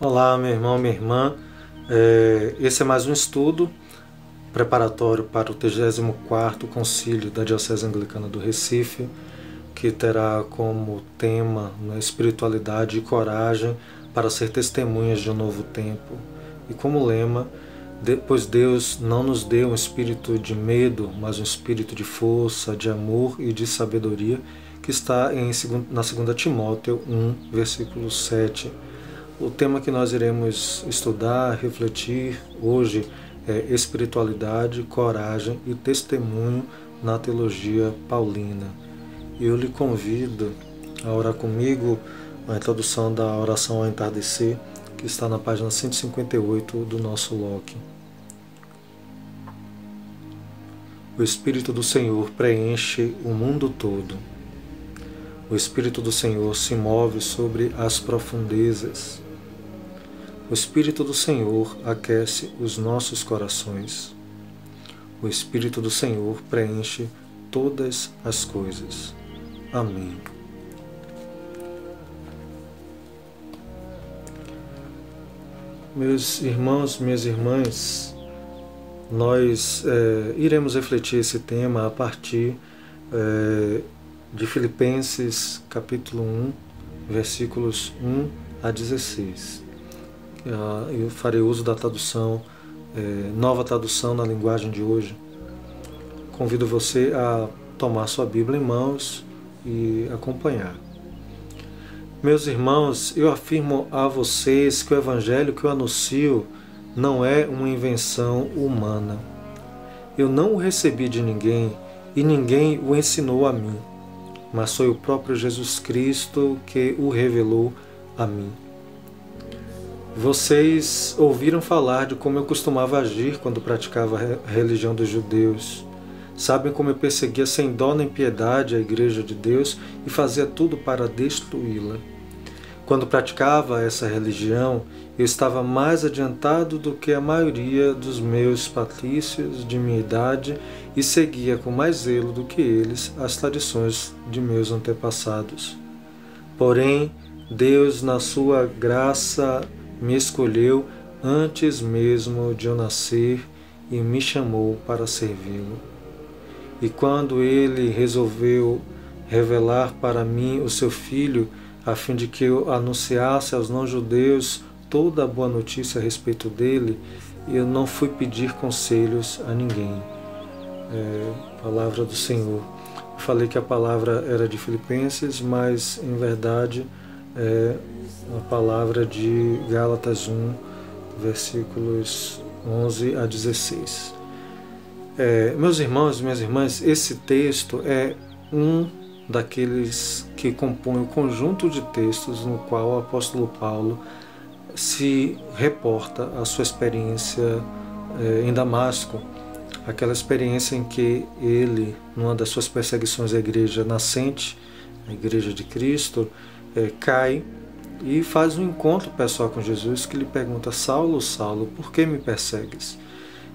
Olá, meu irmão, minha irmã. Esse é mais um estudo preparatório para o 34º Concílio da Diocese Anglicana do Recife, que terá como tema, espiritualidade e coragem para ser testemunhas de um novo tempo. E como lema, pois Deus não nos deu um espírito de medo, mas um espírito de força, de amor e de sabedoria, que está na 2 Timóteo 1, versículo 7. O tema que nós iremos estudar, refletir hoje é espiritualidade, coragem e testemunho na teologia paulina. Eu lhe convido a orar comigo a introdução da oração ao entardecer, que está na página 158 do nosso LOC. O Espírito do Senhor preenche o mundo todo. O Espírito do Senhor se move sobre as profundezas. O Espírito do Senhor aquece os nossos corações. O Espírito do Senhor preenche todas as coisas. Amém. Meus irmãos, minhas irmãs, nós iremos refletir esse tema a partir de Filipenses capítulo 1, versículos 1 a 16. Eu farei uso da tradução, nova tradução na linguagem de hoje. Convido você a tomar sua Bíblia em mãos e acompanhar. Meus irmãos, eu afirmo a vocês que o Evangelho que eu anuncio não é uma invenção humana. Eu não o recebi de ninguém e ninguém o ensinou a mim, mas foi o próprio Jesus Cristo que o revelou a mim. Vocês ouviram falar de como eu costumava agir quando praticava a religião dos judeus. Sabem como eu perseguia sem dó nem piedade a Igreja de Deus e fazia tudo para destruí-la. Quando praticava essa religião, eu estava mais adiantado do que a maioria dos meus patrícios de minha idade e seguia com mais zelo do que eles as tradições de meus antepassados. Porém, Deus, na sua graça, me escolheu antes mesmo de eu nascer e me chamou para servi-lo. E quando ele resolveu revelar para mim o seu Filho, a fim de que eu anunciasse aos não-judeus toda a boa notícia a respeito dele, eu não fui pedir conselhos a ninguém. Palavra do Senhor. Eu falei que a palavra era de Filipenses, mas em verdade é a palavra de Gálatas 1, versículos 11 a 16. Meus irmãos e minhas irmãs, esse texto é um daqueles que compõem o conjunto de textos no qual o apóstolo Paulo se reporta a sua experiência em Damasco, aquela experiência em que ele, numa das suas perseguições à igreja nascente, a Igreja de Cristo, cai e faz um encontro pessoal com Jesus, que lhe pergunta: Saulo, Saulo, por que me persegues?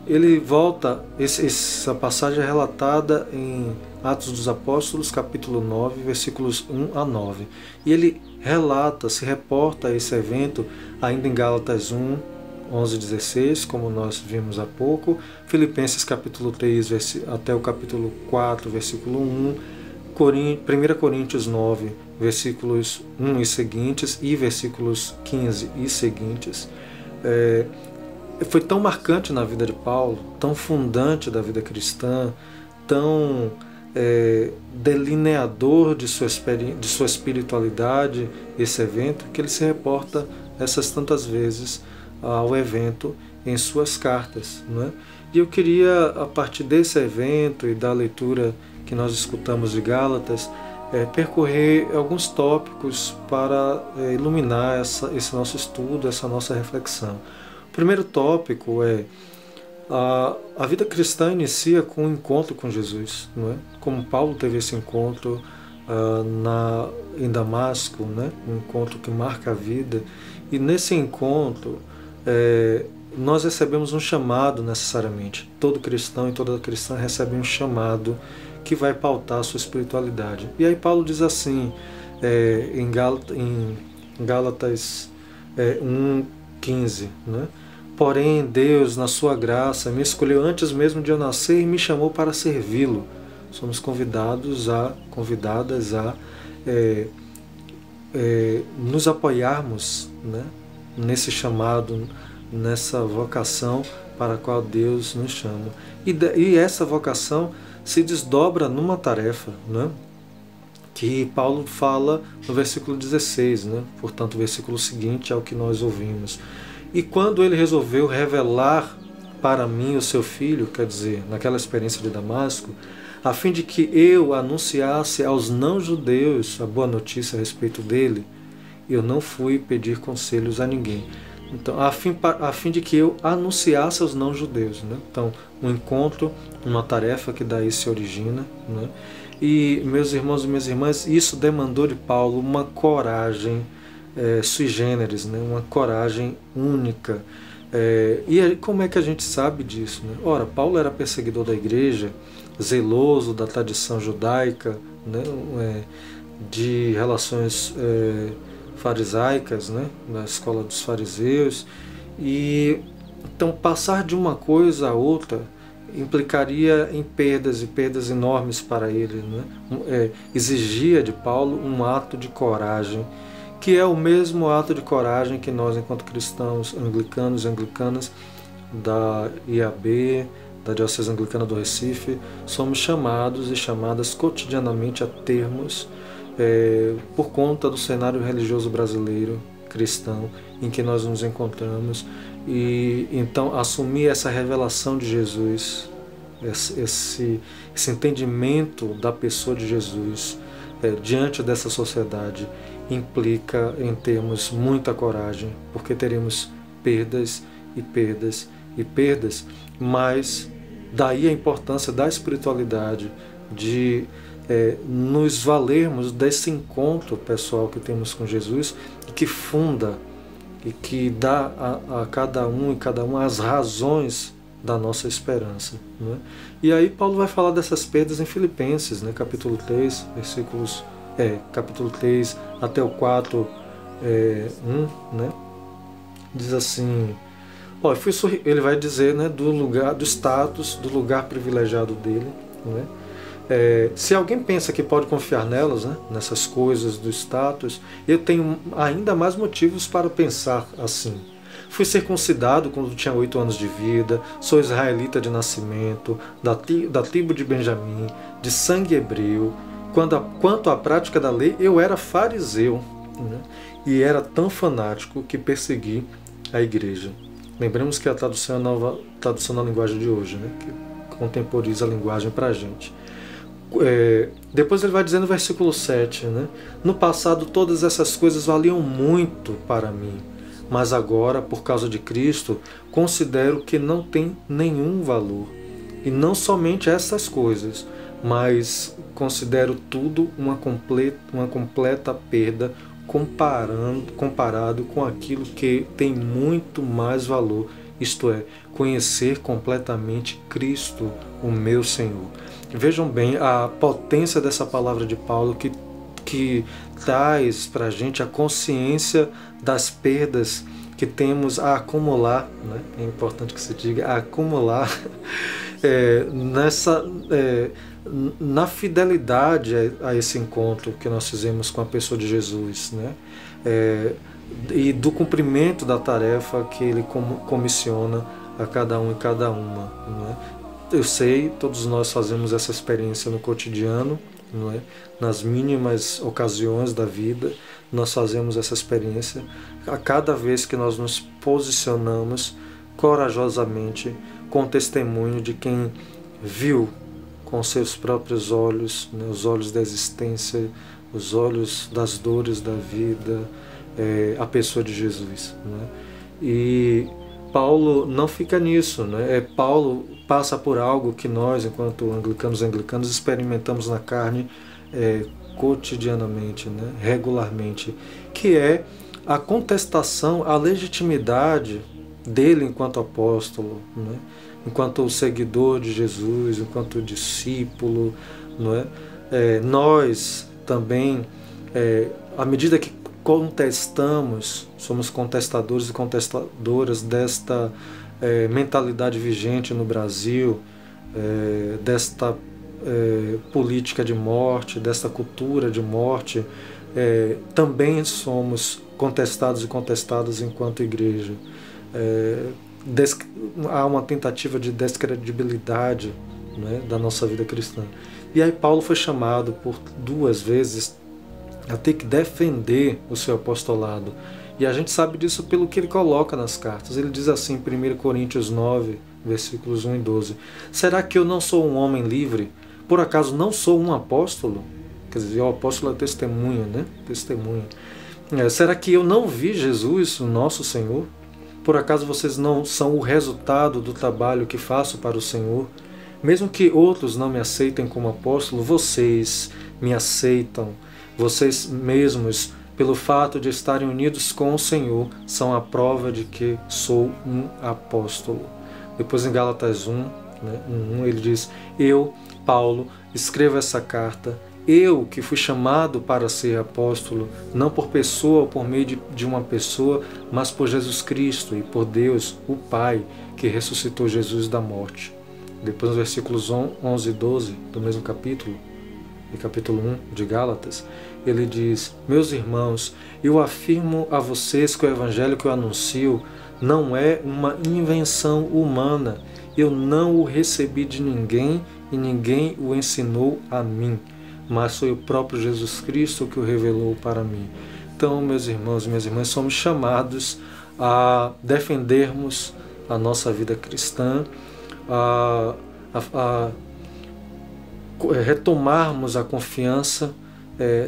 Ele volta, essa passagem é relatada em Atos dos Apóstolos, capítulo 9, versículos 1 a 9. E ele relata, se reporta a esse evento ainda em Gálatas 1, 11 e 16, como nós vimos há pouco, Filipenses capítulo 3 até o capítulo 4, versículo 1, 1 Coríntios 9, versículos 1 e seguintes, e versículos 15 e seguintes. Foi tão marcante na vida de Paulo, tão fundante da vida cristã, tão delineador de sua espiritualidade, esse evento, que ele se reporta essas tantas vezes ao evento em suas cartas, não é? E eu queria, a partir desse evento e da leitura que nós escutamos de Gálatas, percorrer alguns tópicos para iluminar esse nosso estudo, essa nossa reflexão. O primeiro tópico é a vida cristã inicia com um encontro com Jesus, não é? Como Paulo teve esse encontro em Damasco, né? Um encontro que marca a vida. E nesse encontro nós recebemos um chamado necessariamente. Todo cristão e toda cristã recebe um chamado que vai pautar a sua espiritualidade. E aí Paulo diz assim, em Gálatas 1, 15, né? Porém, Deus, na sua graça, me escolheu antes mesmo de eu nascer e me chamou para servi-lo. Somos convidadas a nos apoiarmos, né, nesse chamado, nessa vocação para a qual Deus nos chama. E essa vocação se desdobra numa tarefa, né, que Paulo fala no versículo 16, né? Portanto, o versículo seguinte é o que nós ouvimos. E quando ele resolveu revelar para mim o seu filho, quer dizer, naquela experiência de Damasco, a fim de que eu anunciasse aos não-judeus a boa notícia a respeito dele, eu não fui pedir conselhos a ninguém. Então, a fim de que eu anunciasse aos não-judeus, né? Então, um encontro, uma tarefa que daí se origina, né? E, meus irmãos e minhas irmãs, isso demandou de Paulo uma coragem sui generis, né? Uma coragem única. E aí, como é que a gente sabe disso, né? Ora, Paulo era perseguidor da igreja, zeloso da tradição judaica, né? De relações farisaicas, né? Na escola dos fariseus. E então passar de uma coisa a outra implicaria em perdas e perdas enormes para ele, né? Exigia de Paulo um ato de coragem, que é o mesmo ato de coragem que nós, enquanto cristãos anglicanos e anglicanas da IAB, da Diocese Anglicana do Recife, somos chamados e chamadas cotidianamente a termos por conta do cenário religioso brasileiro cristão em que nós nos encontramos. E então assumir essa revelação de Jesus, esse entendimento da pessoa de Jesus diante dessa sociedade, implica em termos muita coragem, porque teremos perdas e perdas e perdas, mas daí a importância da espiritualidade, de nos valermos desse encontro pessoal que temos com Jesus, que funda e que dá a cada um e cada uma as razões da nossa esperança, né? E aí Paulo vai falar dessas perdas em Filipenses, né? Capítulo 3, capítulo 3 até o 4, 1, né? Diz assim, ele vai dizer, né, do lugar, do status, do lugar privilegiado dele, né? Se alguém pensa que pode confiar nelas, né, nessas coisas do status, eu tenho ainda mais motivos para pensar assim. Fui circuncidado quando tinha 8 anos de vida, sou israelita de nascimento, da tribo de Benjamim, de sangue hebreu. Quanto à prática da lei, eu era fariseu, né, e era tão fanático que persegui a igreja. Lembremos que a tradução é a nova tradução na linguagem de hoje, né, que contemporiza a linguagem para a gente. Depois ele vai dizer no versículo 7, né? No passado todas essas coisas valiam muito para mim, mas agora, por causa de Cristo, considero que não tem nenhum valor. E não somente essas coisas, mas considero tudo uma completa perda comparado com aquilo que tem muito mais valor, isto é, conhecer completamente Cristo, o meu Senhor. Vejam bem a potência dessa palavra de Paulo que traz para a gente a consciência das perdas que temos a acumular, né? É importante que se diga, a acumular na fidelidade a esse encontro que nós fizemos com a pessoa de Jesus, né? E do cumprimento da tarefa que ele comissiona a cada um e cada uma, né? Eu sei, todos nós fazemos essa experiência no cotidiano, não é? Nas mínimas ocasiões da vida, nós fazemos essa experiência a cada vez que nós nos posicionamos corajosamente com testemunho de quem viu com seus próprios olhos, né, os olhos da existência, os olhos das dores da vida, a pessoa de Jesus, né? E Paulo não fica nisso, né? Paulo passa por algo que nós, enquanto anglicanos e anglicanas, experimentamos na carne cotidianamente, né? Regularmente, que é a contestação à legitimidade dele enquanto apóstolo, né? Enquanto seguidor de Jesus, enquanto discípulo, não é? Nós também, à medida que contestamos, somos contestadores e contestadoras desta mentalidade vigente no Brasil, desta política de morte, desta cultura de morte, também somos contestados e contestadas enquanto igreja. Há uma tentativa de descredibilidade, né, da nossa vida cristã. E aí Paulo foi chamado por 2 vezes a ter que defender o seu apostolado. E a gente sabe disso pelo que ele coloca nas cartas. Ele diz assim em 1 Coríntios 9, versículos 1 e 12. Será que eu não sou um homem livre? Por acaso não sou um apóstolo? Quer dizer, o apóstolo é testemunha, né? Testemunha. Será que eu não vi Jesus, o nosso Senhor? Por acaso vocês não são o resultado do trabalho que faço para o Senhor? Mesmo que outros não me aceitem como apóstolo, vocês me aceitam. Vocês mesmos, pelo fato de estarem unidos com o Senhor, são a prova de que sou um apóstolo. Depois em Gálatas 1, né, 1, ele diz: eu, Paulo, escrevo essa carta, eu que fui chamado para ser apóstolo, não por pessoa ou por meio de uma pessoa, mas por Jesus Cristo e por Deus, o Pai, que ressuscitou Jesus da morte. Depois nos versículos 11 e 12 do mesmo capítulo, e capítulo 1 de Gálatas, ele diz: meus irmãos, eu afirmo a vocês que o evangelho que eu anuncio não é uma invenção humana. Eu não o recebi de ninguém e ninguém o ensinou a mim, mas foi o próprio Jesus Cristo que o revelou para mim. Então, meus irmãos e minhas irmãs, somos chamados a defendermos a nossa vida cristã, a retomarmos a confiança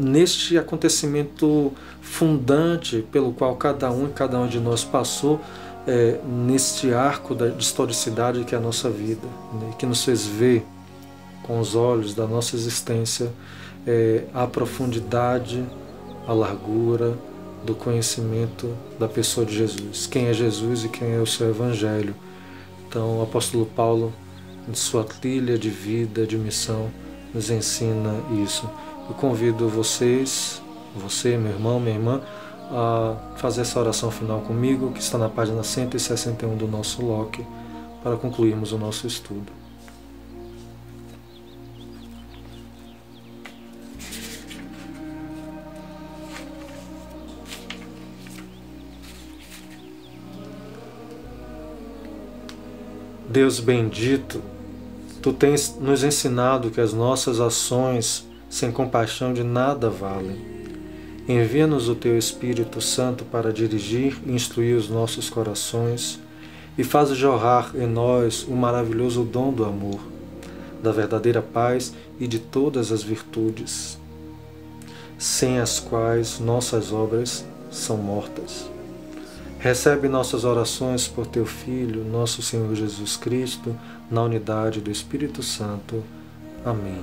neste acontecimento fundante pelo qual cada um e cada um de nós passou, neste arco de historicidade que é a nossa vida, né, que nos fez ver com os olhos da nossa existência a profundidade, a largura do conhecimento da pessoa de Jesus, quem é Jesus e quem é o seu Evangelho. Então o apóstolo Paulo, em sua trilha de vida, de missão, nos ensina isso. Eu convido vocês, você, meu irmão, minha irmã, a fazer essa oração final comigo, que está na página 161 do nosso LOC, para concluirmos o nosso estudo. Deus bendito, Tu tens nos ensinado que as nossas ações sem compaixão de nada valem. Envia-nos o Teu Espírito Santo para dirigir e instruir os nossos corações e faz jorrar em nós o maravilhoso dom do amor, da verdadeira paz e de todas as virtudes, sem as quais nossas obras são mortas. Recebe nossas orações por Teu Filho, nosso Senhor Jesus Cristo, na unidade do Espírito Santo. Amém.